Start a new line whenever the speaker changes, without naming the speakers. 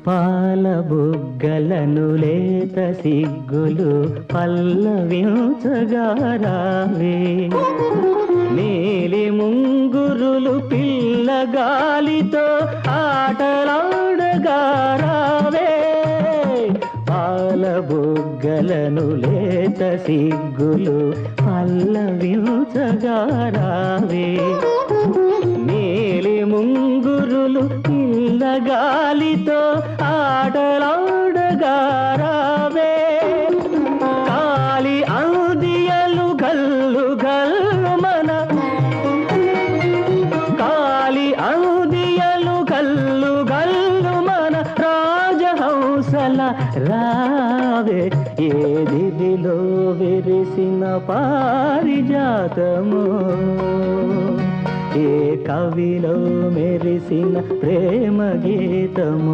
పాల బుగ్గలను లేత సిగ్గులు పల్లవించగా రావే, నీలి ముంగురులు పిల్లగాలితో ఆటలాడగా రావే, పాల బుగ్గలను లేత సిగ్గులు పల్లవించగా రావే, నీలి ముంగురులు పిల్లగాలితో ఆటలాడగా రావే, కాలి అందియలు గల్లు గల్లు మన, కాలి అందియలు గల్లు గల్లు మన రాజహంసల రావే, ఏ దివిలో విరిసిన పారిజాతము, ఏ కవిలో మెరిసిన ప్రేమ గీతము.